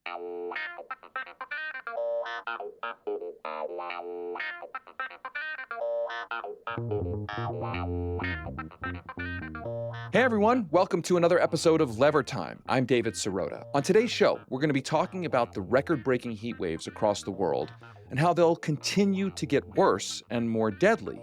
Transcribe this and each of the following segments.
Hey everyone, welcome to another episode of Lever Time. I'm David Sirota. On today's show, we're going to be talking about the record-breaking heat waves across the world and how they'll continue to get worse and more deadly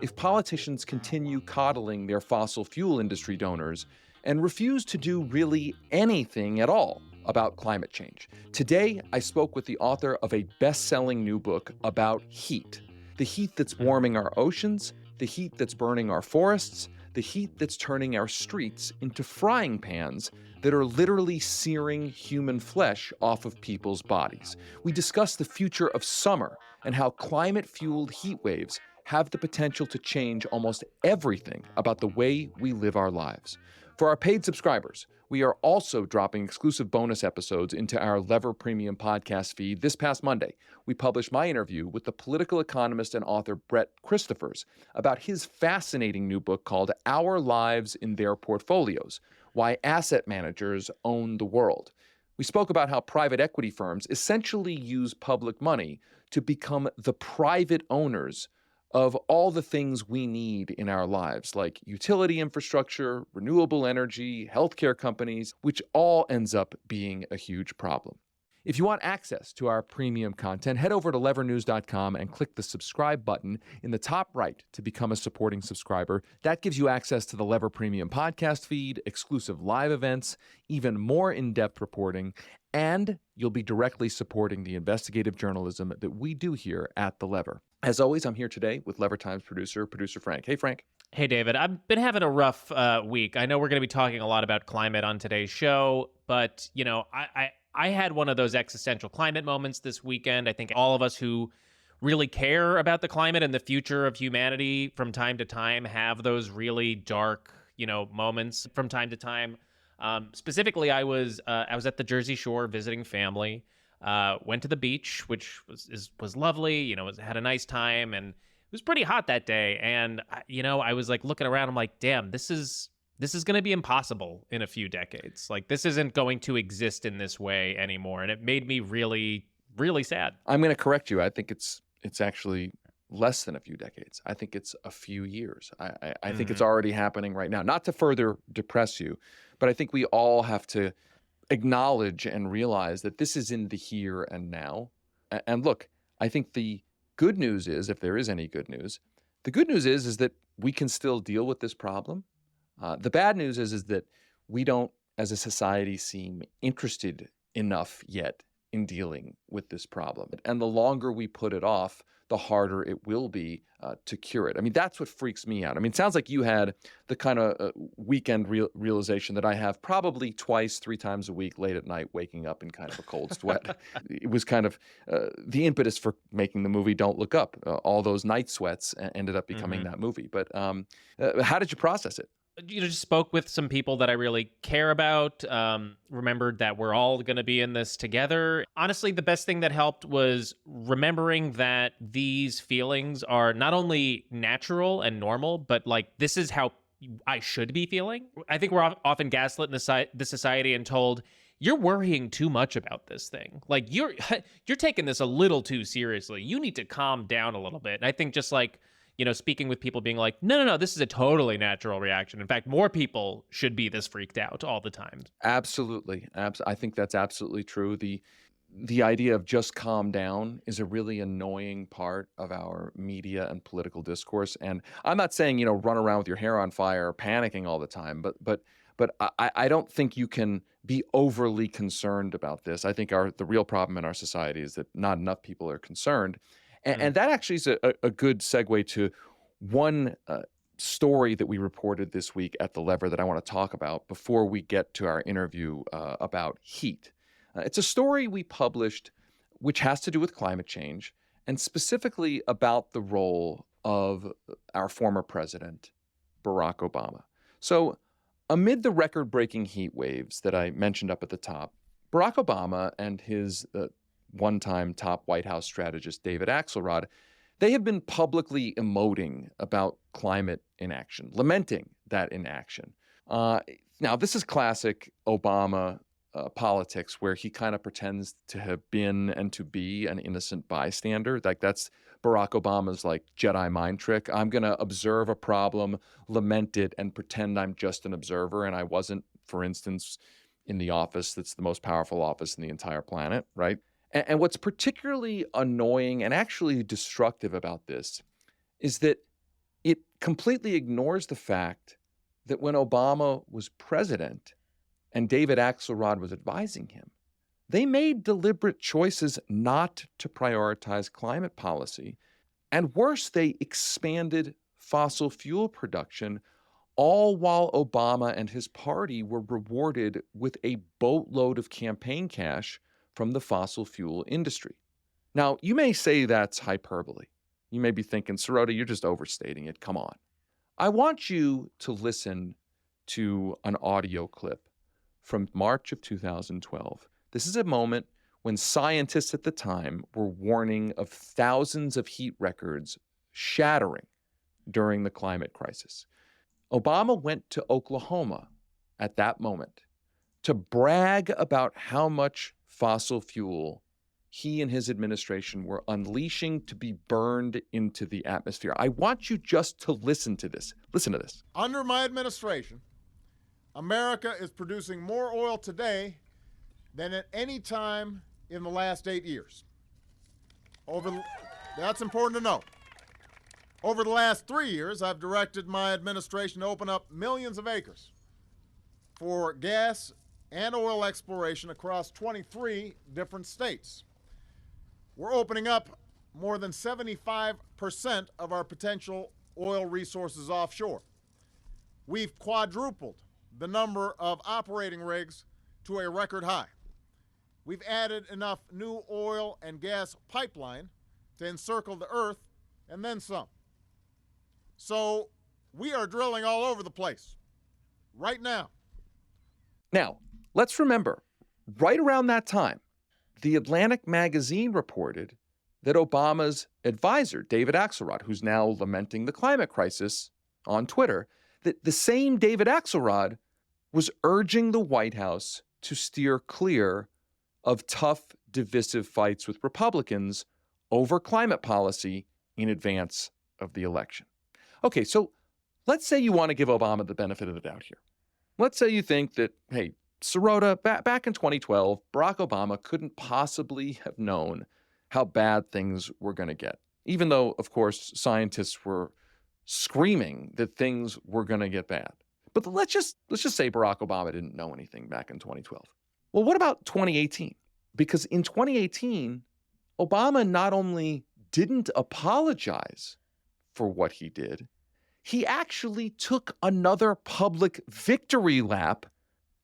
if politicians continue coddling their fossil fuel industry donors and refuse to do really anything at all about climate change. Today, I spoke with the author of a best-selling new book about heat. The heat that's warming our oceans, the heat that's burning our forests, the heat that's turning our streets into frying pans that are literally searing human flesh off of people's bodies. We discuss the future of summer and how climate-fueled heat waves have the potential to change almost everything about the way we live our lives. For our paid subscribers, we are also dropping exclusive bonus episodes into our Lever Premium podcast feed. This past Monday, we published my interview with the political economist and author Brett Christophers about his fascinating new book called Our Lives in Their Portfolios: Why Asset Managers Own the World. We spoke about how private equity firms essentially use public money to become the private owners of all the things we need in our lives, like utility infrastructure, renewable energy, healthcare companies, which all ends up being a huge problem. If you want access to our premium content, head over to levernews.com and click the subscribe button in the top right to become a supporting subscriber. That gives you access to the Lever Premium podcast feed, exclusive live events, even more in-depth reporting, and you'll be directly supporting the investigative journalism that we do here at The Lever. As always, I'm here today with Lever Times producer Frank. Hey, Frank. Hey, David. I've been having a rough week. I know we're going to be talking a lot about climate on today's show, but, you know, I had one of those existential climate moments this weekend. I think all of us who really care about the climate and the future of humanity from time to time have those really dark, moments from time to time. Specifically, I was at the Jersey Shore visiting family. Went to the beach, which was lovely. Had a nice time, and it was pretty hot that day. And I was like looking around. I'm like, damn, this is going to be impossible in a few decades. Like, this isn't going to exist in this way anymore. And it made me really, really sad. I'm going to correct you. I think it's actually less than a few decades. I think it's a few years. I think it's already happening right now. Not to further depress you, but I think we all have to acknowledge and realize that this is in the here and now. And look, I think the good news is, if there is any good news, the good news is that we can still deal with this problem. The bad news is that we don't, as a society, seem interested enough yet in dealing with this problem. And the longer we put it off, the harder it will be to cure it. I mean, that's what freaks me out. I mean, it sounds like you had the kind of weekend realization that I have probably twice, 3 times a week, late at night, waking up in kind of a cold sweat. It was kind of the impetus for making the movie Don't Look Up. All those night sweats ended up becoming that movie. But how did you process it? Just spoke with some people that I really care about, remembered that we're all going to be in this together. Honestly, the best thing that helped was remembering that these feelings are not only natural and normal, but like, this is how I should be feeling. I think we're often gaslit in this society and told, you're worrying too much about this thing. Like, you're taking this a little too seriously. You need to calm down a little bit. And I think just like, speaking with people being like, no, this is a totally natural reaction. In fact, more people should be this freaked out all the time. Absolutely. I think that's absolutely true. The idea of just calm down is a really annoying part of our media and political discourse. And I'm not saying, run around with your hair on fire, panicking all the time, but I don't think you can be overly concerned about this. I think the real problem in our society is that not enough people are concerned. And that actually is a good segue to one story that we reported this week at The Lever that I want to talk about before we get to our interview about heat. It's a story we published which has to do with climate change, and specifically about the role of our former president, Barack Obama. So amid the record-breaking heat waves that I mentioned up at the top, Barack Obama and his one-time top White House strategist, David Axelrod, they have been publicly emoting about climate inaction, lamenting that inaction. Now, this is classic Obama politics where he kind of pretends to have been and to be an innocent bystander. Like that's Barack Obama's like Jedi mind trick. I'm going to observe a problem, lament it, and pretend I'm just an observer. And I wasn't, for instance, in the office that's the most powerful office in the entire planet, right? And what's particularly annoying and actually destructive about this is that it completely ignores the fact that when Obama was president and David Axelrod was advising him, they made deliberate choices not to prioritize climate policy. And worse, they expanded fossil fuel production, all while Obama and his party were rewarded with a boatload of campaign cash from the fossil fuel industry. Now, you may say that's hyperbole. You may be thinking, Sirota, you're just overstating it. Come on. I want you to listen to an audio clip from March of 2012. This is a moment when scientists at the time were warning of thousands of heat records shattering during the climate crisis. Obama went to Oklahoma at that moment to brag about how much fossil fuel he and his administration were unleashing to be burned into the atmosphere. I want you just to listen to this. Listen to this. Under my administration, America is producing more oil today than at any time in the last 8 years. That's important to know. Over the last 3 years, I've directed my administration to open up millions of acres for gas and oil exploration across 23 different states. We're opening up more than 75% of our potential oil resources offshore. We've quadrupled the number of operating rigs to a record high. We've added enough new oil and gas pipeline to encircle the earth and then some. So we are drilling all over the place right now. Now, let's remember, right around that time, The Atlantic magazine reported that Obama's advisor, David Axelrod, who's now lamenting the climate crisis on Twitter, that the same David Axelrod was urging the White House to steer clear of tough, divisive fights with Republicans over climate policy in advance of the election. Okay, so let's say you want to give Obama the benefit of the doubt here. Let's say you think that, hey, Sirota, back in 2012, Barack Obama couldn't possibly have known how bad things were going to get, even though, of course, scientists were screaming that things were going to get bad. But let's just say Barack Obama didn't know anything back in 2012. Well, what about 2018? Because in 2018, Obama not only didn't apologize for what he did, he actually took another public victory lap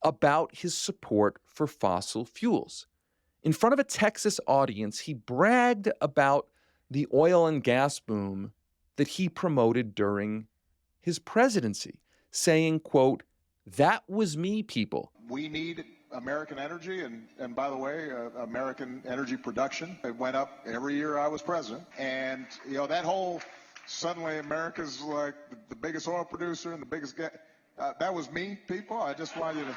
about his support for fossil fuels. In front of a Texas audience, he bragged about the oil and gas boom that he promoted during his presidency, saying, quote, "That was me, people." We need American energy, and by the way, American energy production. It went up every year I was president. And, that whole suddenly America's like the biggest oil producer and the biggest gas. That was me, people. I just want you to.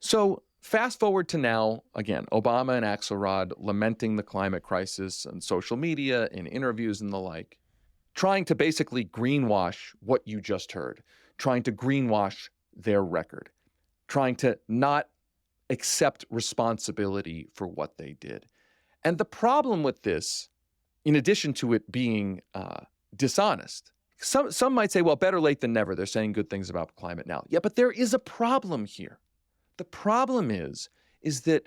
So fast forward to now, again, Obama and Axelrod lamenting the climate crisis on social media, in interviews and the like, trying to basically greenwash what you just heard, trying to greenwash their record, trying to not accept responsibility for what they did. And the problem with this, in addition to it being dishonest, some might say, well, better late than never. They're saying good things about climate now. Yeah, but there is a problem here. The problem is that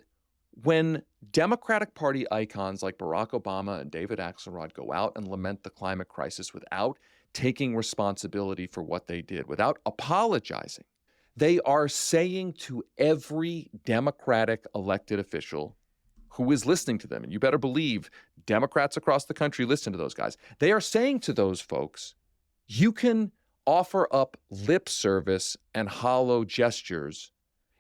when Democratic Party icons like Barack Obama and David Axelrod go out and lament the climate crisis without taking responsibility for what they did, without apologizing, they are saying to every Democratic elected official who is listening to them, and you better believe Democrats across the country listen to those guys, they are saying to those folks, you can offer up lip service and hollow gestures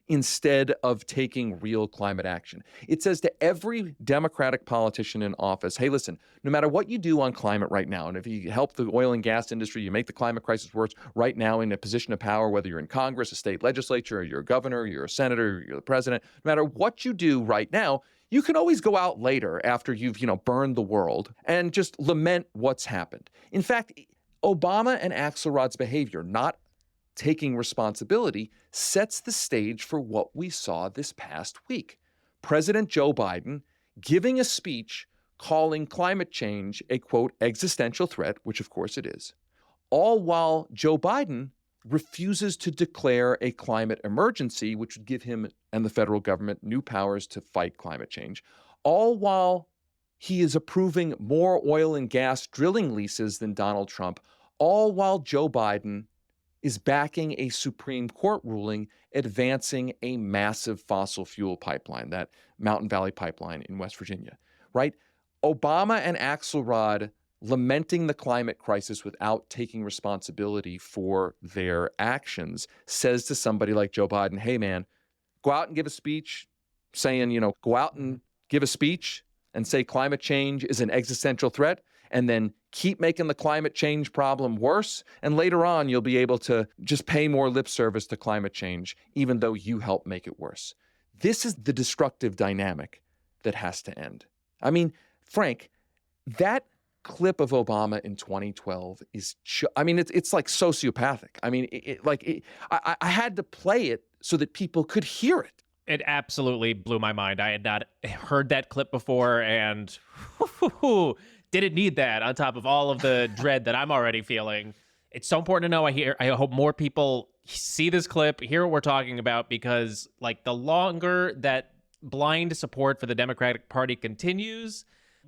instead of taking real climate action. It says to every Democratic politician in office, hey, listen, no matter what you do on climate right now, and if you help the oil and gas industry, you make the climate crisis worse right now in a position of power, whether you're in Congress, a state legislature, or you're a governor, you're a senator, you're the president, no matter what you do right now, you can always go out later after you've, burned the world and just lament what's happened. In fact, Obama and Axelrod's behavior, not taking responsibility, sets the stage for what we saw this past week. President Joe Biden giving a speech calling climate change a, quote, existential threat, which of course it is, all while Joe Biden refuses to declare a climate emergency, which would give him and the federal government new powers to fight climate change, all while he is approving more oil and gas drilling leases than Donald Trump, all while Joe Biden is backing a Supreme Court ruling advancing a massive fossil fuel pipeline, that Mountain Valley Pipeline in West Virginia, right? Obama and Axelrod lamenting the climate crisis without taking responsibility for their actions says to somebody like Joe Biden, hey, man, go out and give a speech saying, go out and give a speech and say climate change is an existential threat, and then keep making the climate change problem worse. And later on, you'll be able to just pay more lip service to climate change, even though you help make it worse. This is the destructive dynamic that has to end. I mean, Frank, that clip of Obama in 2012 is, it's like sociopathic. I mean, I had to play it so that people could hear it. It absolutely blew my mind. I had not heard that clip before, and didn't need that on top of all of the dread that I'm already feeling. It's so important to know. I hope more people see this clip, hear what we're talking about, because the longer that blind support for the Democratic Party continues,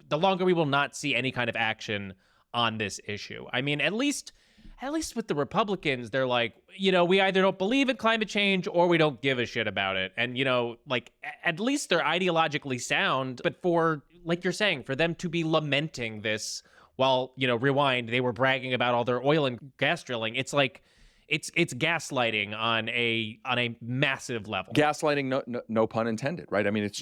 the longer we will not see any kind of action on this issue. I mean, at least with the Republicans, they're like, we either don't believe in climate change or we don't give a shit about it. And, at least they're ideologically sound. But for, like you're saying, for them to be lamenting this while, rewind, they were bragging about all their oil and gas drilling. It's like, it's gaslighting on a massive level. Gaslighting, no pun intended, right? I mean, it's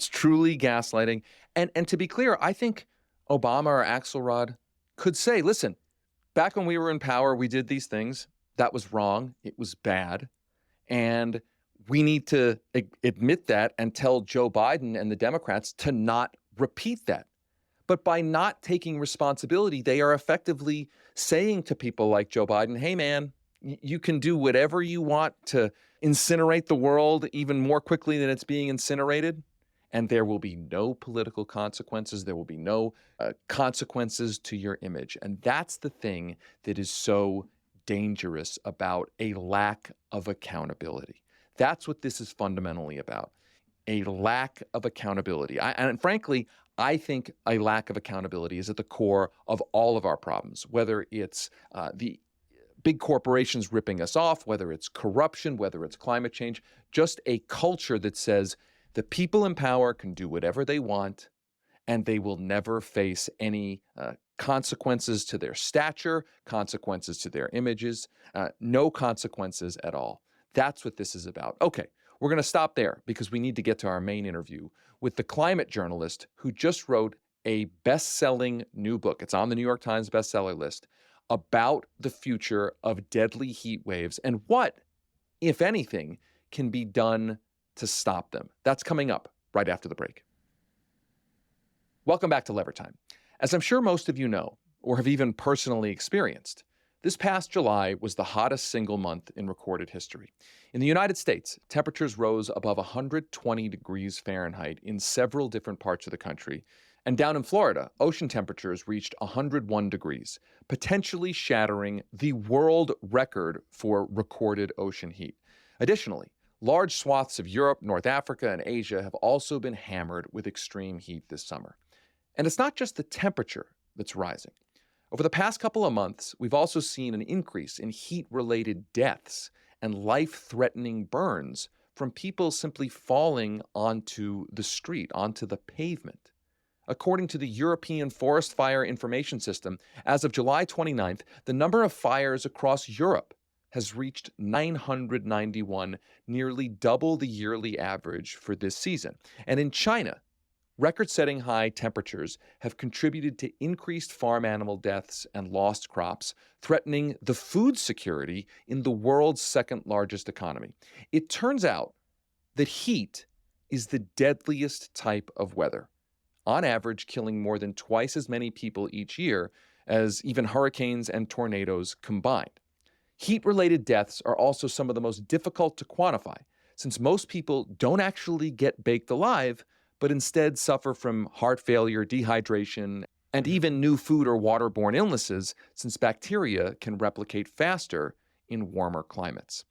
truly gaslighting. And to be clear, I think Obama or Axelrod could say, listen, back when we were in power, we did these things. That was wrong. It was bad. And we need to admit that and tell Joe Biden and the Democrats to not repeat that. But by not taking responsibility, they are effectively saying to people like Joe Biden, hey, man, you can do whatever you want to incinerate the world even more quickly than it's being incinerated. And there will be no political consequences. There will be no consequences to your image. And that's the thing that is so dangerous about a lack of accountability. That's what this is fundamentally about, a lack of accountability. And frankly, I think a lack of accountability is at the core of all of our problems, whether it's the big corporations ripping us off, whether it's corruption, whether it's climate change, just a culture that says the people in power can do whatever they want and they will never face any consequences to their stature, consequences to their images, no consequences at all. That's what this is about. Okay, we're going to stop there because we need to get to our main interview with the climate journalist who just wrote a best-selling new book. It's on the New York Times bestseller list about the future of deadly heat waves and what, if anything, can be done to stop them. That's coming up right after the break. Welcome back to Lever Time. As I'm sure most of you know, or have even personally experienced, this past July was the hottest single month in recorded history. In the United States, temperatures rose above 120 degrees Fahrenheit in several different parts of the country. And down in Florida, ocean temperatures reached 101 degrees, potentially shattering the world record for recorded ocean heat. Additionally, large swaths of Europe, North Africa, and Asia have also been hammered with extreme heat this summer. And it's not just the temperature that's rising. Over the past couple of months, we've also seen an increase in heat-related deaths and life-threatening burns from people simply falling onto the street, onto the pavement. According to the European Forest Fire Information System, as of July 29th, the number of fires across Europe has reached 991, nearly double the yearly average for this season. And in China, record-setting high temperatures have contributed to increased farm animal deaths and lost crops, threatening the food security in the world's second largest economy. It turns out that heat is the deadliest type of weather, on average killing more than twice as many people each year as even hurricanes and tornadoes combined. Heat-related deaths are also some of the most difficult to quantify, since most people don't actually get baked alive, but instead suffer from heart failure, dehydration, and even new food or waterborne illnesses, since bacteria can replicate faster in warmer climates.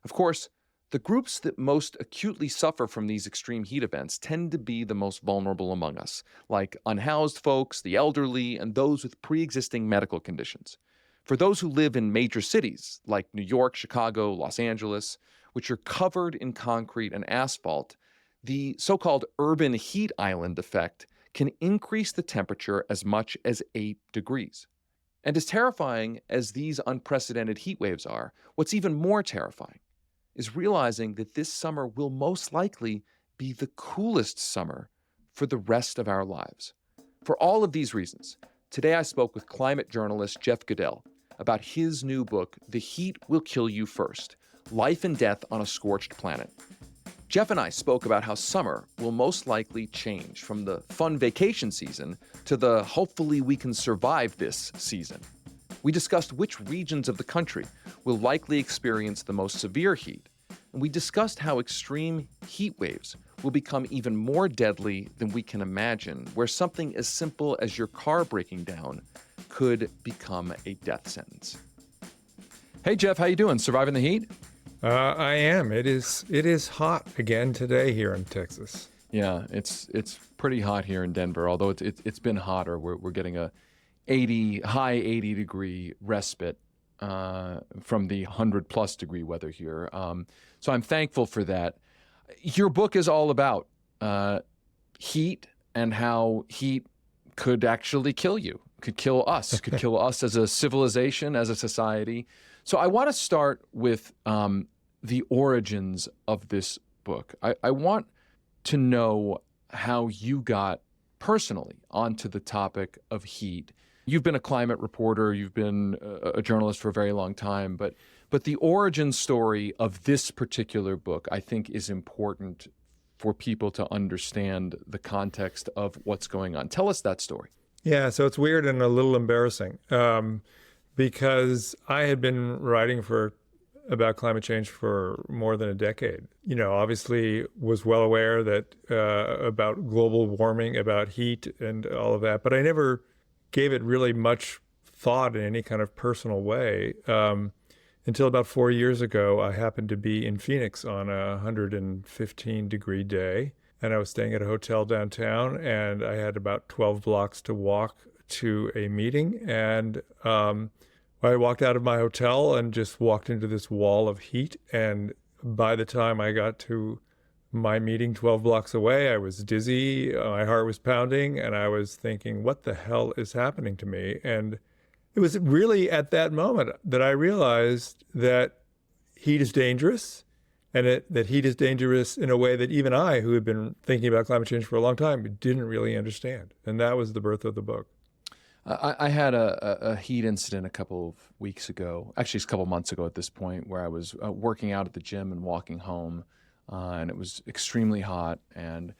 Of course, the groups that most acutely suffer from these extreme heat events tend to be the most vulnerable among us, like unhoused folks, the elderly, and those with pre-existing medical conditions. For those who live in major cities like New York, Chicago, Los Angeles, which are covered in concrete and asphalt, the so-called urban heat island effect can increase the temperature as much as 8 degrees. And as terrifying as these unprecedented heat waves are, what's even more terrifying is realizing that this summer will most likely be the coolest summer for the rest of our lives. For all of these reasons, today I spoke with climate journalist Jeff Goodell about his new book, The Heat Will Kill You First: Life and Death on a Scorched Planet. Jeff and I spoke about how summer will most likely change from the fun vacation season to the hopefully we can survive this season. We discussed which regions of the country will likely experience the most severe heat, and we discussed how extreme heat waves will become even more deadly than we can imagine, where something as simple as your car breaking down could become a death sentence. Hey Jeff, how you doing? Surviving the heat? I am. It is hot again today here in Texas. Yeah, it's pretty hot here in Denver. Although it's been hotter, we're getting a high 80 degree respite from the 100+ degree weather here. So I'm thankful for that. Your book is all about heat and how heat could actually kill you, could kill us as a civilization, as a society. So I want to start with the origins of this book. I want to know how you got personally onto the topic of heat. You've been a climate reporter, you've been a journalist for a very long time, but the origin story of this particular book, I think, is important for people to understand the context of what's going on. Tell us that story. Yeah, so it's weird and a little embarrassing because I had been writing about climate change for more than a decade. You know, obviously was well aware that about global warming, about heat and all of that, but I never gave it really much thought in any kind of personal way until about 4 years ago. I happened to be in Phoenix on a 115-degree day, and I was staying at a hotel downtown, and I had about 12 blocks to walk to a meeting, and I walked out of my hotel and just walked into this wall of heat, and by the time I got to my meeting 12 blocks away, I was dizzy, my heart was pounding, and I was thinking, what the hell is happening to me? And it was really at that moment that I realized that heat is dangerous, and that heat is dangerous in a way that even I, who had been thinking about climate change for a long time, didn't really understand. And that was the birth of the book. I had a heat incident a couple of weeks ago, actually it's a couple of months ago at this point, where I was working out at the gym and walking home, and it was extremely hot, and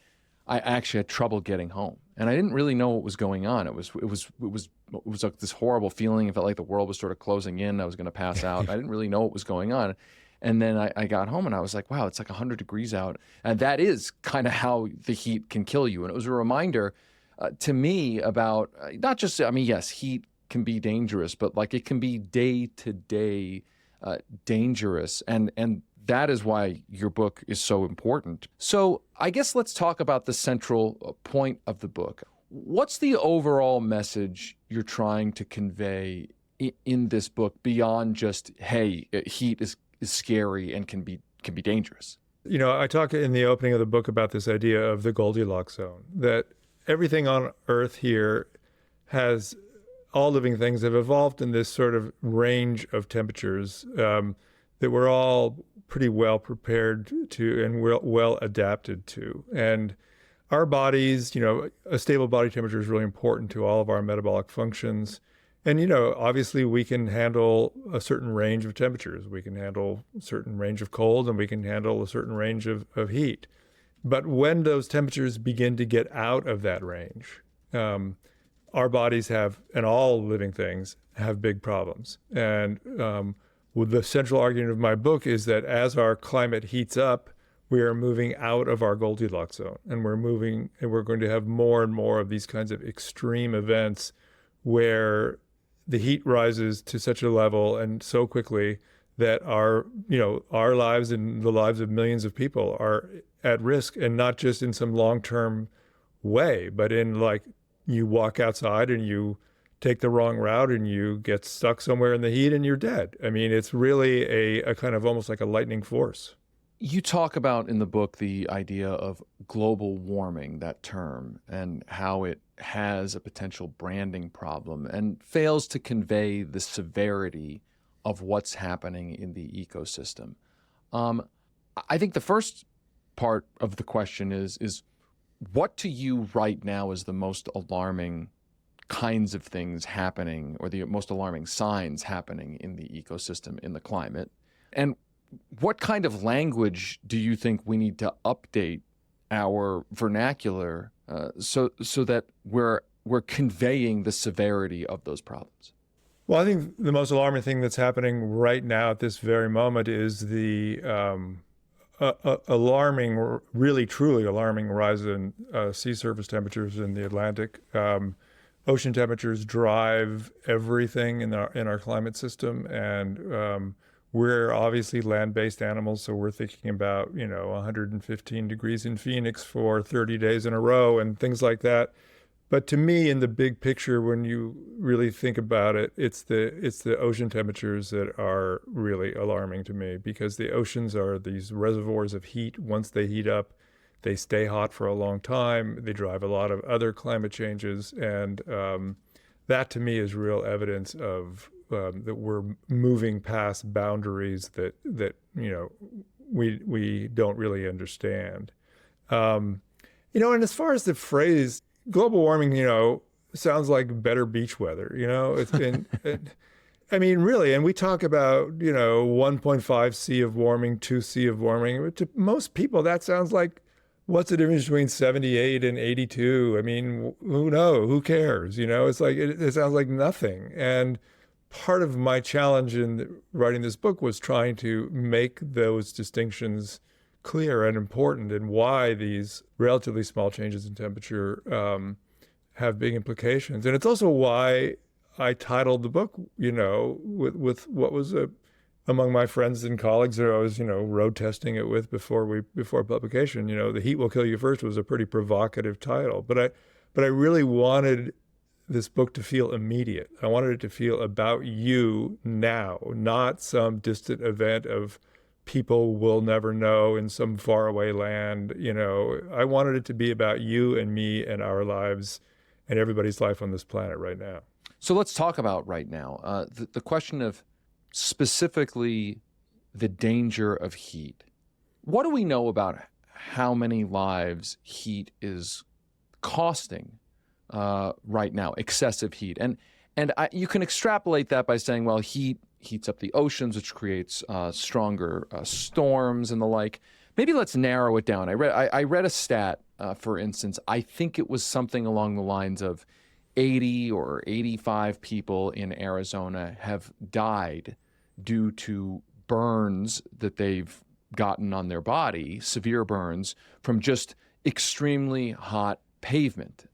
I actually had trouble getting home, and I didn't really know what was going on. It was like this horrible feeling. It felt like the world was sort of closing in. I was going to pass out. I didn't really know what was going on. And then I got home and I was like, wow, it's like 100 degrees out. And that is kind of how the heat can kill you. And it was a reminder to me about not just, I mean, yes, heat can be dangerous, but like it can be day to day dangerous. And that is why your book is so important. So I guess let's talk about the central point of the book. What's the overall message you're trying to convey in this book beyond just, hey, heat is scary and can be dangerous? You know, I talk in the opening of the book about this idea of the Goldilocks zone, that everything on Earth here has all living things have evolved in this sort of range of temperatures that we're all pretty well prepared to and well adapted to. And our bodies, a stable body temperature is really important to all of our metabolic functions. And, obviously we can handle a certain range of temperatures. We can handle a certain range of cold, and we can handle a certain range of heat. But when those temperatures begin to get out of that range, our bodies have, and all living things, have big problems. And the central argument of my book is that as our climate heats up, we are moving out of our Goldilocks zone. And we're going to have more and more of these kinds of extreme events where the heat rises to such a level and so quickly that our lives and the lives of millions of people are at risk, and not just in some long-term way, but in like you walk outside and you take the wrong route and you get stuck somewhere in the heat and you're dead. I mean, it's really a kind of almost like a lightning force. You talk about in the book the idea of global warming, that term, and how it has a potential branding problem and fails to convey the severity of what's happening in the ecosystem. I think the first part of the question is what to you right now is the most alarming kinds of things happening, or the most alarming signs happening in the ecosystem, in the climate? And what kind of language do you think we need to update our vernacular so that we're conveying the severity of those problems? Well, I think the most alarming thing that's happening right now at this very moment is the alarming, really truly alarming rise in sea surface temperatures in the Atlantic. Ocean temperatures drive everything in our climate system, and we're obviously land-based animals, so we're thinking about 115 degrees in Phoenix for 30 days in a row and things like that. But to me, in the big picture, when you really think about it, it's the ocean temperatures that are really alarming to me, because the oceans are these reservoirs of heat. Once they heat up, they stay hot for a long time. They drive a lot of other climate changes, and that to me is real evidence of that we're moving past boundaries that we don't really understand. And as far as the phrase global warming, sounds like better beach weather. I mean, really, and we talk about 1.5 C of warming, 2 C of warming. To most people, that sounds like, what's the difference between 78 and 82? I mean, who cares? It's like it sounds like nothing. And part of my challenge in writing this book was trying to make those distinctions clear and important, and why these relatively small changes in temperature have big implications. And it's also why I titled the book, with what was among my friends and colleagues that I was, road testing it with before publication. The Heat Will Kill You First was a pretty provocative title, but I really wanted this book to feel immediate. I wanted it to feel about you now, not some distant event of people will never know in some faraway land. I wanted it to be about you and me and our lives and everybody's life on this planet right now. So let's talk about right now. The question of specifically the danger of heat. What do we know about how many lives heat is costing right now, excessive heat? And you can extrapolate that by saying, well, heat heats up the oceans, which creates stronger storms and the like. Maybe let's narrow it down. I read a stat, for instance. I think it was something along the lines of 80 or 85 people in Arizona have died due to burns that they've gotten on their body, severe burns, from just extremely hot pavement.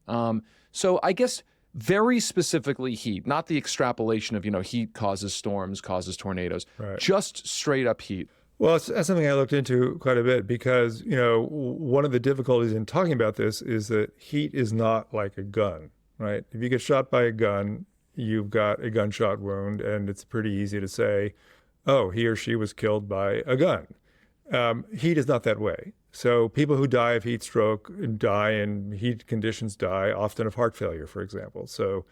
So I guess very specifically heat, not the extrapolation of, heat causes storms, causes tornadoes, right. Just straight up heat. Well, that's something I looked into quite a bit, because, one of the difficulties in talking about this is that heat is not like a gun, right? If you get shot by a gun, you've got a gunshot wound, and it's pretty easy to say, oh, he or she was killed by a gun. Heat is not that way. So people who die of heat stroke die in heat conditions die often of heart failure, for example. So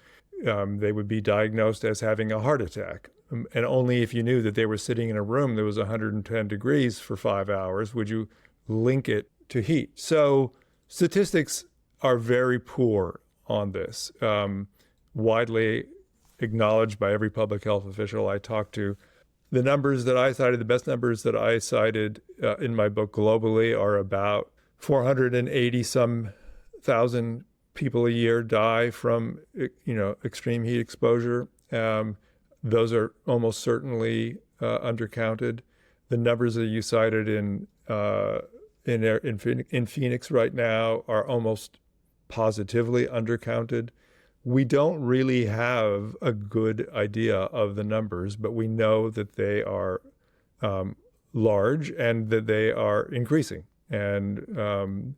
they would be diagnosed as having a heart attack. And only if you knew that they were sitting in a room that was 110 degrees for 5 hours would you link it to heat. So statistics are very poor on this, widely acknowledged by every public health official I talked to. The numbers that I cited, the best numbers that I cited in my book globally are about 480 some thousand people a year die from, extreme heat exposure. Those are almost certainly undercounted. The numbers that you cited in Phoenix right now are almost positively undercounted. We don't really have a good idea of the numbers, but we know that they are large and that they are increasing. And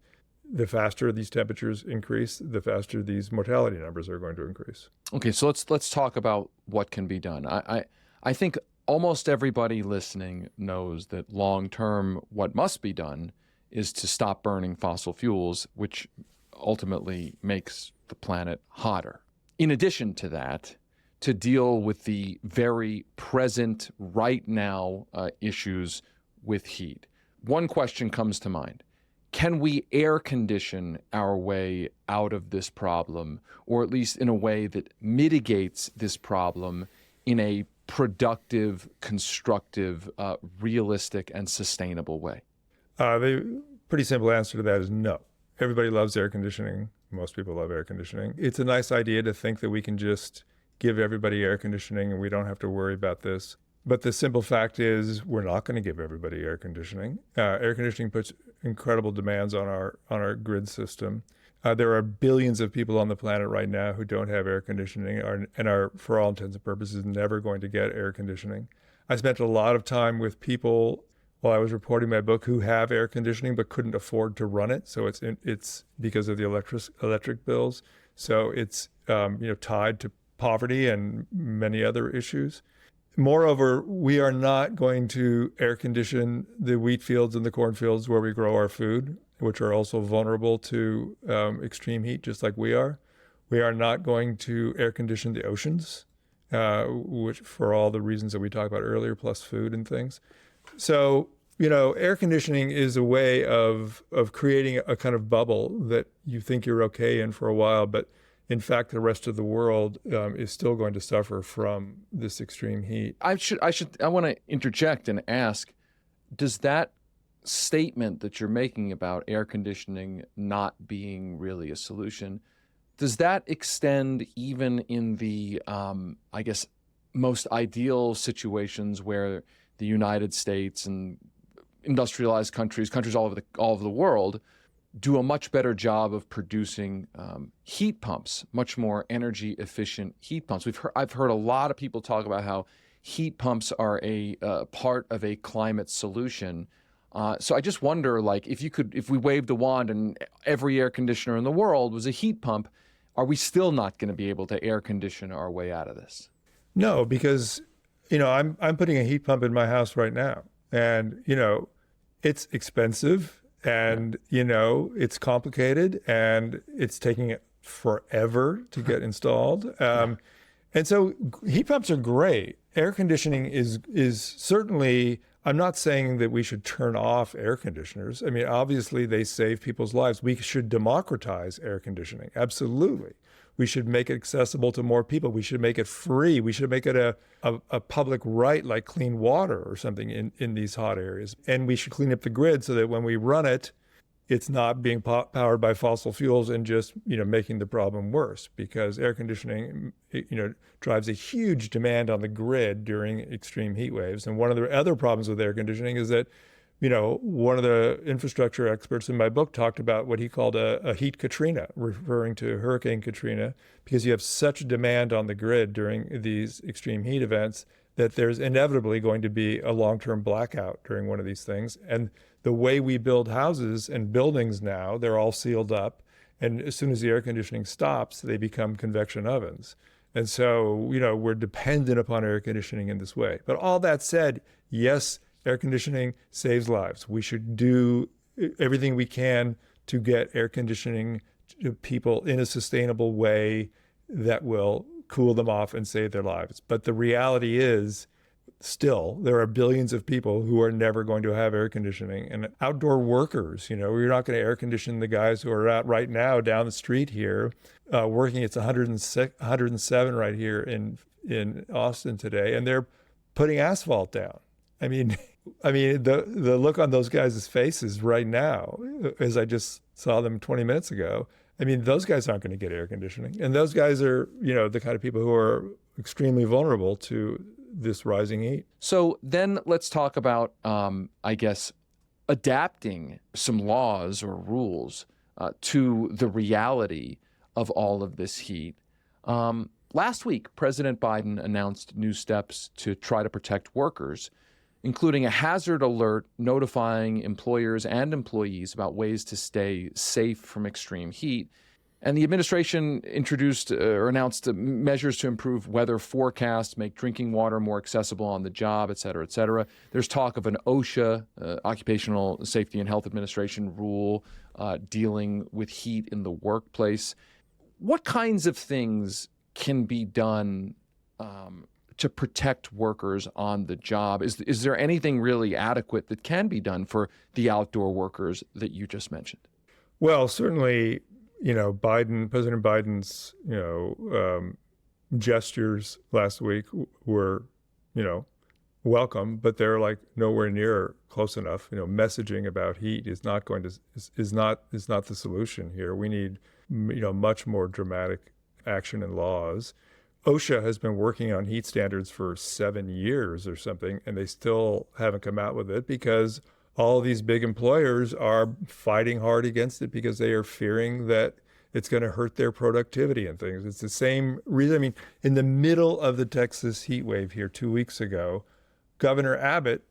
the faster these temperatures increase, the faster these mortality numbers are going to increase. Okay, so let's talk about what can be done. I think almost everybody listening knows that long term, what must be done is to stop burning fossil fuels, which ultimately makes the planet hotter. In addition to that, to deal with the very present, right now issues with heat. One question comes to mind. Can we air condition our way out of this problem, or at least in a way that mitigates this problem in a productive, constructive, realistic, and sustainable way? The pretty simple answer to that is no. Everybody loves air conditioning. Most people love air conditioning. It's a nice idea to think that we can just give everybody air conditioning and we don't have to worry about this. But the simple fact is we're not going to give everybody air conditioning. Air conditioning puts incredible demands on our grid system. There are billions of people on the planet right now who don't have air conditioning and are, for all intents and purposes, never going to get air conditioning. I spent a lot of time with people while I was reporting my book who have air conditioning but couldn't afford to run it. So it's because of the electric bills. So it's tied to poverty and many other issues. Moreover, we are not going to air condition the wheat fields and the cornfields where we grow our food, which are also vulnerable to extreme heat, just like we are. We are not going to air condition the oceans, which for all the reasons that we talked about earlier, plus food and things. So, air conditioning is a way of creating a kind of bubble that you think you're okay in for a while, but in fact, the rest of the world is still going to suffer from this extreme heat. I want to interject and ask, does that statement that you're making about air conditioning not being really a solution, does that extend even in the, most ideal situations where the United States and industrialized countries all over the world do a much better job of producing heat pumps, much more energy efficient heat pumps? I've heard a lot of people talk about how heat pumps are a part of a climate solution. So I just wonder, if we waved a wand and every air conditioner in the world was a heat pump, are we still not going to be able to air condition our way out of this? No, because I'm putting a heat pump in my house right now, and it's expensive. And, it's complicated and it's taking forever to get installed. And so heat pumps are great. Air conditioning is certainly, I'm not saying that we should turn off air conditioners. I mean, obviously they save people's lives. We should democratize air conditioning. Absolutely. We should make it accessible to more people. We should make it free. We should make it a public right like clean water or something in these hot areas. And we should clean up the grid so that when we run it, it's not being powered by fossil fuels and just, making the problem worse, because air conditioning, drives a huge demand on the grid during extreme heat waves. And one of the other problems with air conditioning is that, one of the infrastructure experts in my book talked about what he called a heat Katrina, referring to Hurricane Katrina, because you have such demand on the grid during these extreme heat events that there's inevitably going to be a long-term blackout during one of these things. And the way we build houses and buildings now, they're all sealed up. And as soon as the air conditioning stops, they become convection ovens. And so, we're dependent upon air conditioning in this way. But all that said, yes, air conditioning saves lives. We should do everything we can to get air conditioning to people in a sustainable way that will cool them off and save their lives. But the reality is, still, there are billions of people who are never going to have air conditioning. And outdoor workers, you're not going to air condition the guys who are out right now down the street here, working. It's 107 right here in Austin today, and they're putting asphalt down. I mean, the look on those guys' faces right now, as I just saw them 20 minutes ago, I mean, those guys aren't going to get air conditioning. And those guys are, the kind of people who are extremely vulnerable to this rising heat. So then let's talk about, I guess, adapting some laws or rules to the reality of all of this heat. Last week, President Biden announced new steps to try to protect workers, including a hazard alert notifying employers and employees about ways to stay safe from extreme heat. And the administration introduced or announced measures to improve weather forecasts, make drinking water more accessible on the job, et cetera, et cetera. There's talk of an OSHA, Occupational Safety and Health Administration rule dealing with heat in the workplace. What kinds of things can be done to protect workers on the job? Is there anything really adequate that can be done for the outdoor workers that you just mentioned? Well, certainly, President Biden's, gestures last week were, welcome, but they're like nowhere near close enough. Messaging about heat is not the solution here. We need, much more dramatic action and laws. OSHA has been working on heat standards for 7 years or something, and they still haven't come out with it because all these big employers are fighting hard against it because they are fearing that it's going to hurt their productivity and things. It's the same reason. I mean, in the middle of the Texas heat wave here 2 weeks ago, Governor Abbott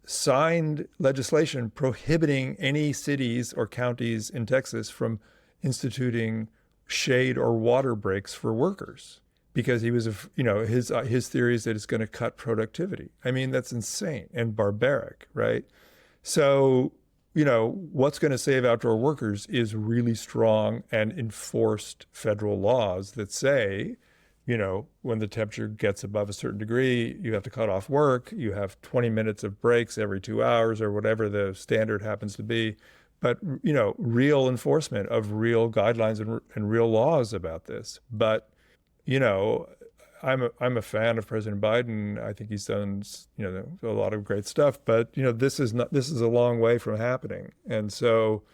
signed legislation prohibiting any cities or counties in Texas from instituting shade or water breaks for workers because he was, his theory is that it's going to cut productivity. I mean, that's insane and barbaric, right? So, what's going to save outdoor workers is really strong and enforced federal laws that say, when the temperature gets above a certain degree, you have to cut off work. You have 20 minutes of breaks every 2 hours or whatever the standard happens to be. But, real enforcement of real guidelines and real laws about this. But, I'm a fan of President Biden. I think he's done, a lot of great stuff. But, this is a long way from happening. And so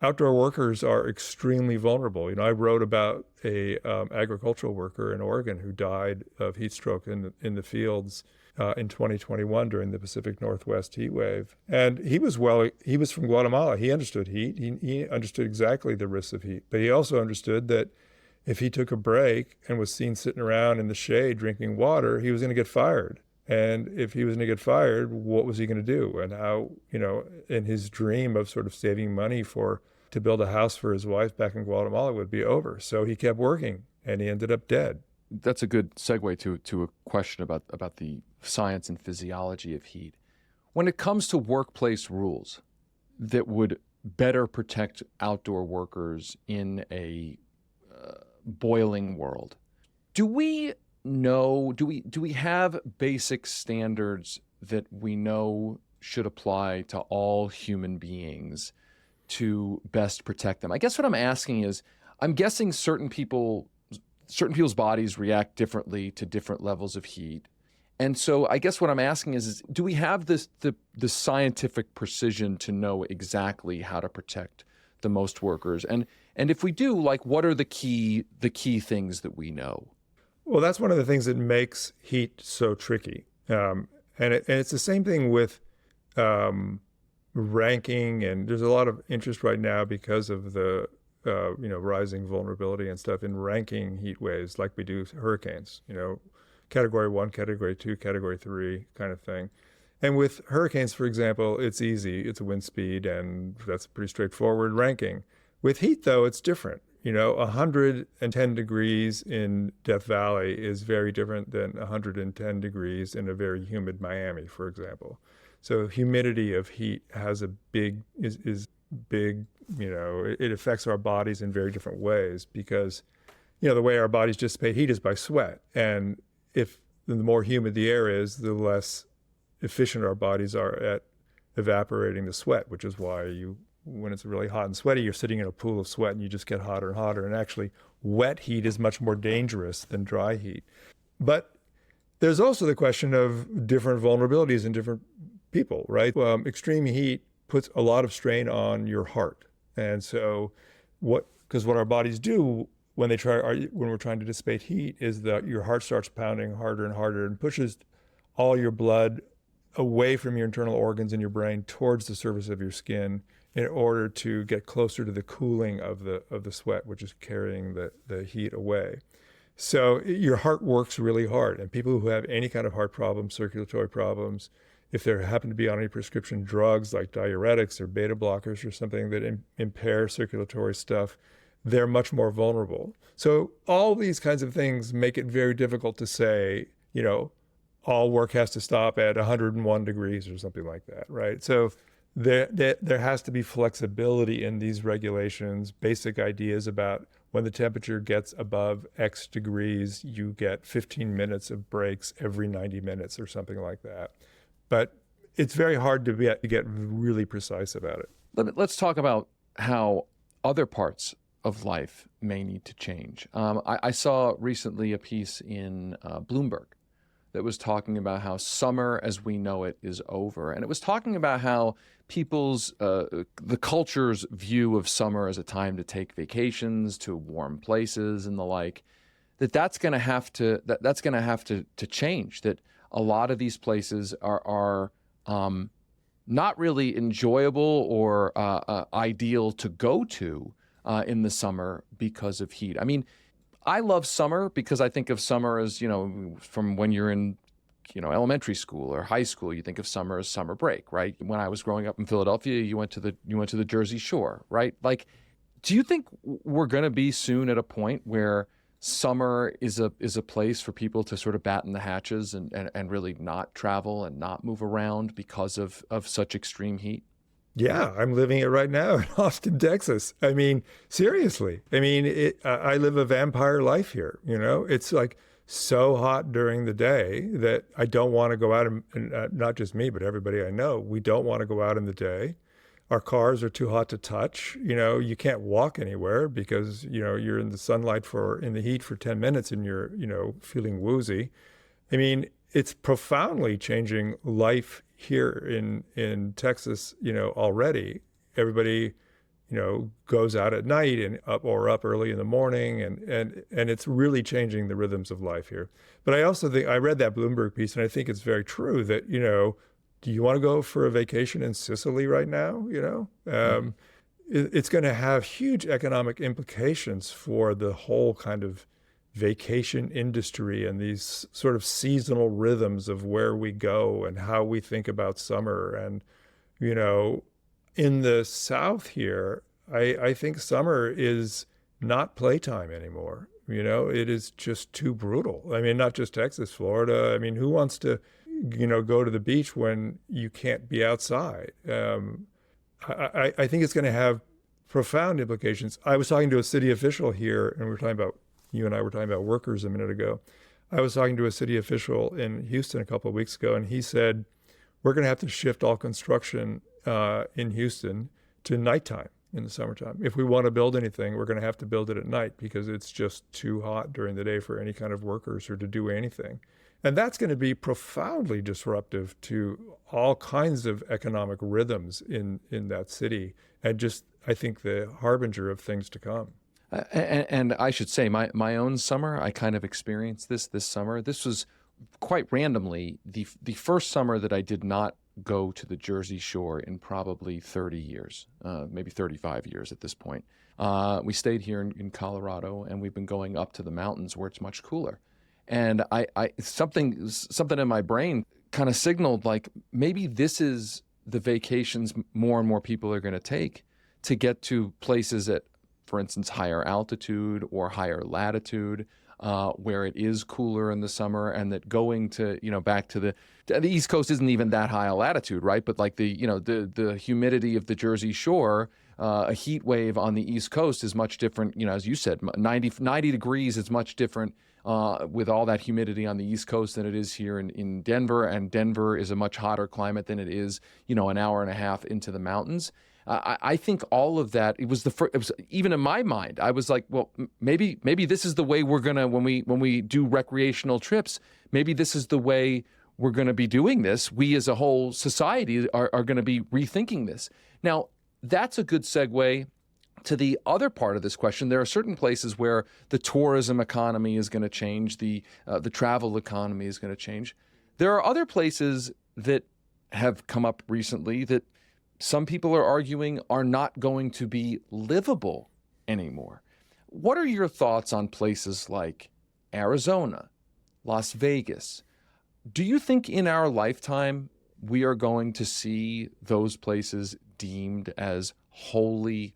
outdoor workers are extremely vulnerable. I wrote about a agricultural worker in Oregon who died of heat stroke in the fields in 2021 during the Pacific Northwest heat wave. And he was from Guatemala. He understood heat. He understood exactly the risks of heat. But he also understood that if he took a break and was seen sitting around in the shade drinking water, he was going to get fired. And if he was going to get fired, what was he going to do? And how, in his dream of sort of saving money to build a house for his wife back in Guatemala would be over. So he kept working and he ended up dead. That's a good segue to a question about the science and physiology of heat. When it comes to workplace rules that would better protect outdoor workers in a boiling world, do we have basic standards that we know should apply to all human beings to best protect them? I guess what I'm asking is, I'm guessing certain people's bodies react differently to different levels of heat. And so I guess what I'm asking is do we have the scientific precision to know exactly how to protect the most workers? And if we do, what are the key things that we know? Well, that's one of the things that makes heat so tricky. And it's the same thing with ranking. And there's a lot of interest right now because of the rising vulnerability and stuff in ranking heat waves like we do hurricanes, category 1, category 2, category 3 kind of thing. And with hurricanes, for example, it's easy. It's a wind speed, and that's a pretty straightforward ranking. With heat, though, it's different. 110 degrees in Death Valley is very different than 110 degrees in a very humid Miami, for example. So humidity of heat is big, it affects our bodies in very different ways because the way our bodies dissipate heat is by sweat. And if the more humid the air is, the less efficient our bodies are at evaporating the sweat, which is why when it's really hot and sweaty, you're sitting in a pool of sweat and you just get hotter and hotter. And actually, wet heat is much more dangerous than dry heat. But there's also the question of different vulnerabilities in different people, right? Extreme heat puts a lot of strain on your heart. And so because what our bodies do when we're trying to dissipate heat is that your heart starts pounding harder and harder and pushes all your blood away from your internal organs in your brain towards the surface of your skin in order to get closer to the cooling of the sweat, which is carrying the heat away. So your heart works really hard, and people who have any kind of heart problems, circulatory problems, if they happen to be on any prescription drugs like diuretics or beta blockers or something that impair circulatory stuff, they're much more vulnerable. So all these kinds of things make it very difficult to say, all work has to stop at 101 degrees or something like that, right? So there has to be flexibility in these regulations, basic ideas about when the temperature gets above X degrees, you get 15 minutes of breaks every 90 minutes or something like that. But it's very hard to get really precise about it. Let's talk about how other parts of life may need to change. I saw recently a piece in Bloomberg that was talking about how summer as we know it is over. And it was talking about how the culture's view of summer as a time to take vacations to warm places and the like, that's going to have to change, that a lot of these places are not really enjoyable or ideal to go to in the summer because of heat. I mean, I love summer because I think of summer as, from when you're in, elementary school or high school, you think of summer as summer break, right? When I was growing up in Philadelphia, you went to the Jersey Shore, right? Like, do you think we're going to be soon at a point where summer is a place for people to sort of batten the hatches and really not travel and not move around because of such extreme heat? Yeah, I'm living it right now in Austin, Texas. I mean, seriously. I mean, I live a vampire life here. It's like so hot during the day that I don't want to go out, and not just me, but everybody I know, we don't want to go out in the day. Our cars are too hot to touch. You can't walk anywhere because, you're in the sunlight in the heat for 10 minutes and you're, feeling woozy. I mean, it's profoundly changing life here in Texas, already. Everybody, goes out at night and up early in the morning, and it's really changing the rhythms of life here. But I also think I read that Bloomberg piece, and I think it's very true that, do you want to go for a vacation in Sicily right now? It's going to have huge economic implications for the whole kind of vacation industry and these sort of seasonal rhythms of where we go and how we think about summer. And, in the South here, I think summer is not playtime anymore. It is just too brutal. I mean, not just Texas, Florida. I mean, who wants to, go to the beach when you can't be outside? I think it's going to have profound implications. I was talking to a city official here, and you and I were talking about workers a minute ago. I was talking to a city official in Houston a couple of weeks ago, and he said, we're going to have to shift all construction in Houston to nighttime in the summertime. If we want to build anything, we're going to have to build it at night because it's just too hot during the day for any kind of workers or to do anything. And that's going to be profoundly disruptive to all kinds of economic rhythms in that city, and just, I think, the harbinger of things to come. And I should say, my own summer, I kind of experienced this summer. This was quite randomly the first summer that I did not go to the Jersey Shore in probably 30 years, maybe 35 years at this point. We stayed here in Colorado, and we've been going up to the mountains where it's much cooler. And something in my brain kind of signaled, like, maybe this is the vacations more and more people are going to take to get to places at, for instance, higher altitude or higher latitude, where it is cooler in the summer, and that going to, back to the East Coast isn't even that high a latitude, right? But like the humidity of the Jersey Shore a heat wave on the East Coast is much different. As you said, 90 degrees is much different with all that humidity on the East Coast than it is here in Denver. And Denver is a much hotter climate than it is, an hour and a half into the mountains. I think all of that, it was even in my mind, I was like, well, maybe this is the way we're going to, when we do recreational trips, maybe this is the way we're going to be doing this. We as a whole society are going to be rethinking this. Now, that's a good segue to the other part of this question. There are certain places where the tourism economy is going to change, the travel economy is going to change. There are other places that have come up recently that some people are arguing are not going to be livable anymore. What are your thoughts on places like Arizona, Las Vegas? Do you think in our lifetime we are going to see those places deemed as wholly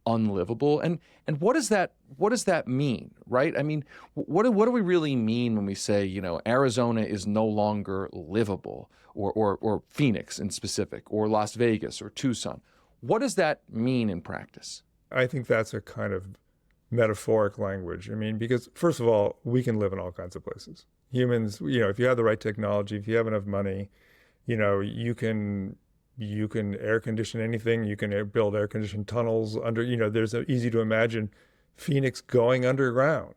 unlivable? And what does that mean, right? I mean, what do we really mean when we say, Arizona is no longer livable, or Phoenix in specific, or Las Vegas or Tucson? What does that mean in practice? I think that's a kind of metaphoric language. I mean, because first of all, we can live in all kinds of places. Humans, if you have the right technology, if you have enough money, you can air condition anything. You can build air conditioned tunnels under, there's easy to imagine Phoenix going underground,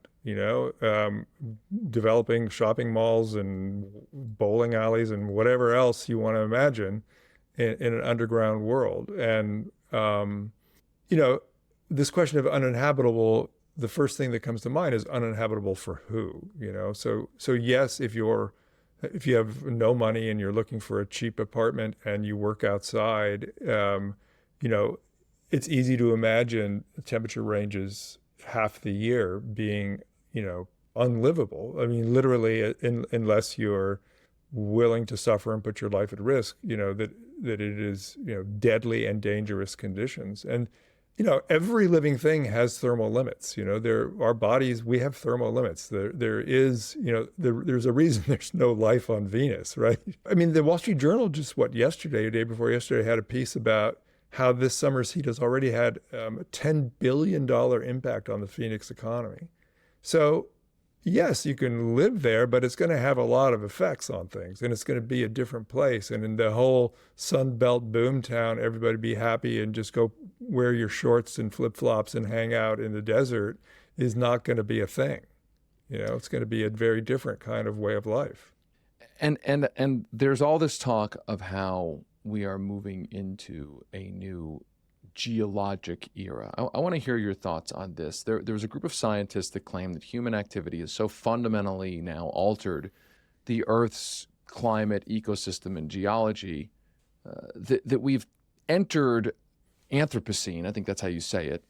developing shopping malls and bowling alleys and whatever else you want to imagine in an underground world. And, this question of uninhabitable, the first thing that comes to mind is uninhabitable for who, So yes, if you have no money and you're looking for a cheap apartment and you work outside, it's easy to imagine temperature ranges half the year being, unlivable. I mean, literally, unless you're willing to suffer and put your life at risk, that it is, deadly and dangerous conditions. And, every living thing has thermal limits. Our bodies, we have thermal limits. There is, there's a reason there's no life on Venus, right? I mean, the Wall Street Journal just day before yesterday, had a piece about how this summer's heat has already had a $10 billion impact on the Phoenix economy. So yes, you can live there, but it's going to have a lot of effects on things, and it's going to be a different place. And in the whole Sun Belt boomtown, everybody be happy and just go wear your shorts and flip-flops and hang out in the desert is not going to be a thing. It's going to be a very different kind of way of life. And there's all this talk of how we are moving into a new geologic era. I want to hear your thoughts on this. There was a group of scientists that claim that human activity has so fundamentally now altered the Earth's climate, ecosystem, and geology that we've entered Anthropocene, I think that's how you say it,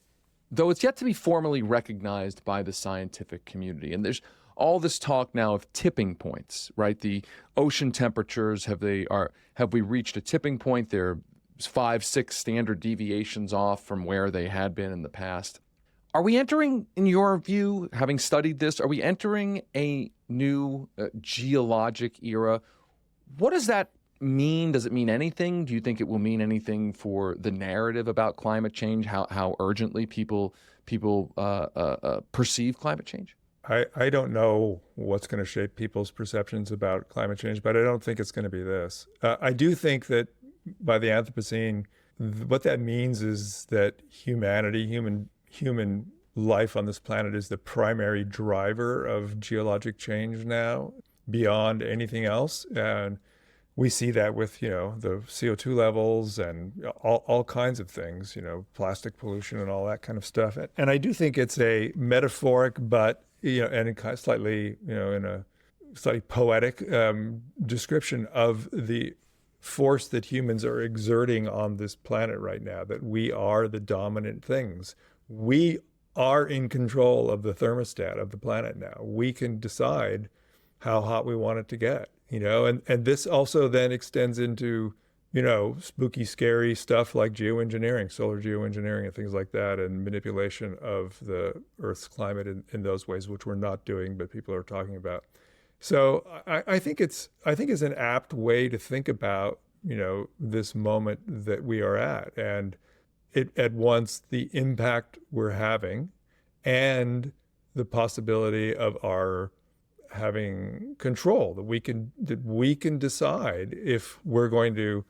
though it's yet to be formally recognized by the scientific community. And there's all this talk now of tipping points, right? The ocean temperatures, have we reached a tipping point? They're 5-6 standard deviations off from where they had been in the past. Are we entering, in your view, having studied this, are we entering a new geologic era? What does that mean? Does it mean anything? Do you think it will mean anything for the narrative about climate change, how urgently people perceive climate change? I don't know what's going to shape people's perceptions about climate change, but I don't think it's going to be this. I do think that by the Anthropocene, what that means is that human life on this planet is the primary driver of geologic change now, beyond anything else. And we see that with, the CO2 levels and all kinds of things, plastic pollution and all that kind of stuff. And I do think it's a metaphoric, but, and kind of slightly, in a slightly poetic description of the force that humans are exerting on this planet right now, that we are the dominant things. We are in control of the thermostat of the planet now. We can decide how hot we want it to get, and this also then extends into, spooky, scary stuff like geoengineering, solar geoengineering and things like that, and manipulation of the Earth's climate in those ways, which we're not doing, but people are talking about. So I think it's an apt way to think about, this moment that we are at. And at once the impact we're having and the possibility of our having control, that we can decide if we're going to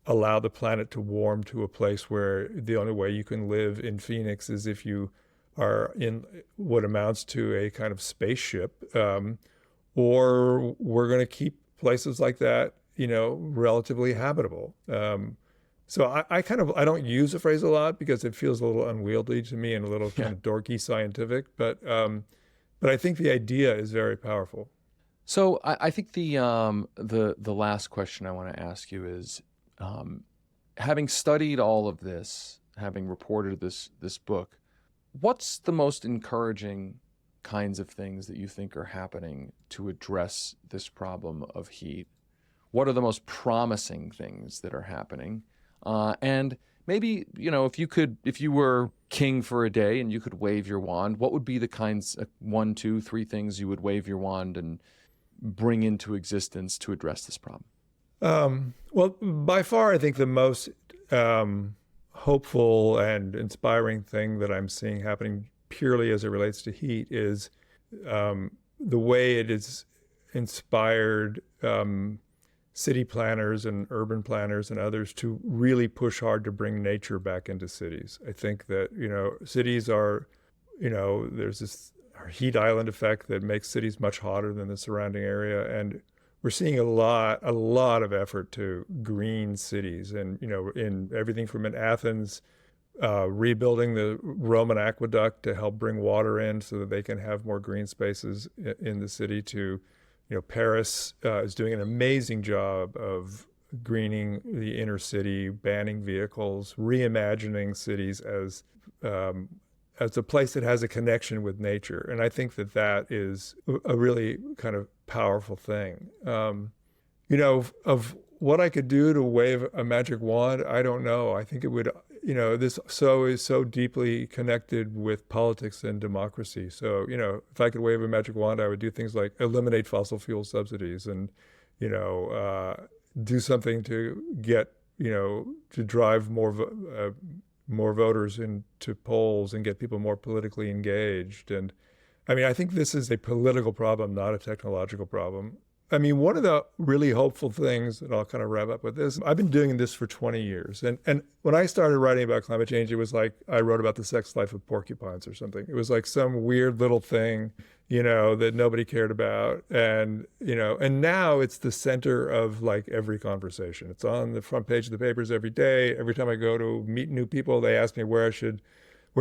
allow the planet to warm to a place where the only way you can live in Phoenix is if you are in what amounts to a kind of spaceship, or we're going to keep places like that, relatively habitable. So I don't use the phrase a lot because it feels a little unwieldy to me and a little kind of dorky scientific, but I think the idea is very powerful. So I think the last question I want to ask you is, having studied all of this, having reported this book, what's the most encouraging kinds of things that you think are happening to address this problem of heat? What are the most promising things that are happening? And maybe, if you were king for a day and you could wave your wand, what would be the kinds of 1, 2, 3 things you would wave your wand and bring into existence to address this problem? Well, by far, I think the most hopeful and inspiring thing that I'm seeing happening purely as it relates to heat is the way it has inspired city planners and urban planners and others to really push hard to bring nature back into cities. I think that, cities are, there's this heat island effect that makes cities much hotter than the surrounding area. And we're seeing a lot of effort to green cities, and in everything from in Athens, rebuilding the Roman aqueduct to help bring water in so that they can have more green spaces in the city, to Paris is doing an amazing job of greening the inner city, banning vehicles, reimagining cities as a place that has a connection with nature. And I think that is a really kind of powerful thing. Of what I could do to wave a magic wand, I don't know. I think it would, this is so deeply connected with politics and democracy. So, if I could wave a magic wand, I would do things like eliminate fossil fuel subsidies and, do something to get, to drive more voters into polls and get people more politically engaged. And I think this is a political problem, not a technological problem. One of the really hopeful things, and I'll kind of wrap up with this, I've been doing this for 20 years. And when I started writing about climate change, it was like I wrote about the sex life of porcupines or something. It was like some weird little thing, that nobody cared about. And, and now it's the center of like every conversation. It's on the front page of the papers every day. Every time I go to meet new people, they ask me where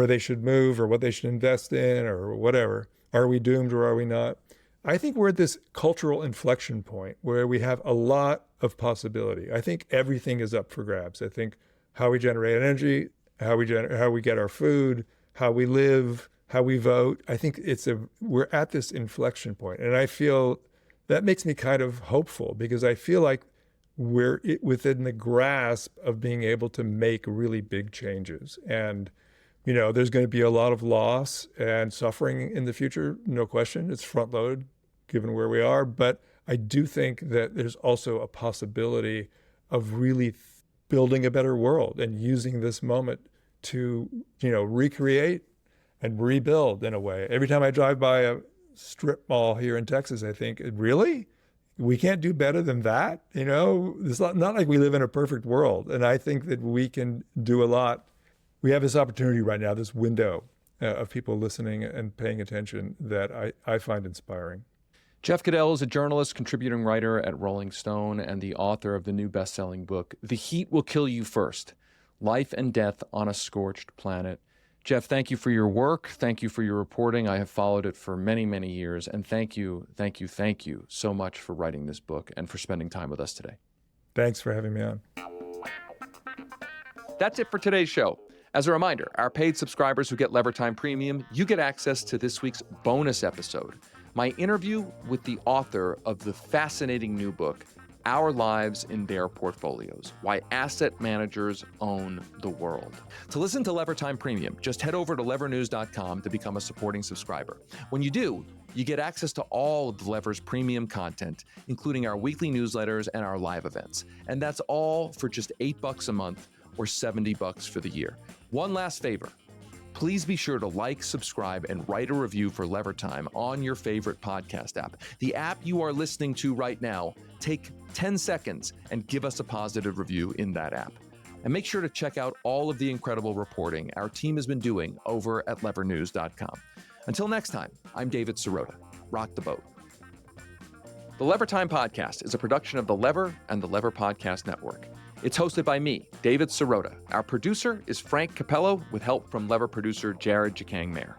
they should move or what they should invest in or whatever. Are we doomed or are we not? I think we're at this cultural inflection point where we have a lot of possibility. I think everything is up for grabs. I think how we generate energy, how we get our food, how we live, how we vote. I think we're at this inflection point. And I feel that makes me kind of hopeful because I feel like we're within the grasp of being able to make really big changes. And there's going to be a lot of loss and suffering in the future, no question. It's front-loaded given where we are. But I do think that there's also a possibility of really building a better world and using this moment to, recreate and rebuild in a way. Every time I drive by a strip mall here in Texas, I think, really? We can't do better than that? It's not like we live in a perfect world. And I think that we can do a lot. We have this opportunity right now, this window of people listening and paying attention that I find inspiring. Jeff Goodell is a journalist, contributing writer at Rolling Stone, and the author of the new best-selling book, The Heat Will Kill You First: Life and Death on a Scorched Planet. Jeff, thank you for your work. Thank you for your reporting. I have followed it for many, many years. And thank you so much for writing this book and for spending time with us today. Thanks for having me on. That's it for today's show. As a reminder, our paid subscribers who get Levertime Premium, you get access to this week's bonus episode, my interview with the author of the fascinating new book, Our Lives in Their Portfolios: Why Asset Managers Own the World. To listen to Levertime Premium, just head over to levernews.com to become a supporting subscriber. When you do, you get access to all of Lever's premium content, including our weekly newsletters and our live events. And that's all for just $8 a month, or $70 for the year. One last favor. Please be sure to like, subscribe, and write a review for Lever Time on your favorite podcast app. The app you are listening to right now, take 10 seconds and give us a positive review in that app. And make sure to check out all of the incredible reporting our team has been doing over at levernews.com. Until next time, I'm David Sirota. Rock the boat. The Lever Time Podcast is a production of The Lever and the Lever Podcast Network. It's hosted by me, David Sirota. Our producer is Frank Capello, with help from Lever producer Jared Jacang Mayer.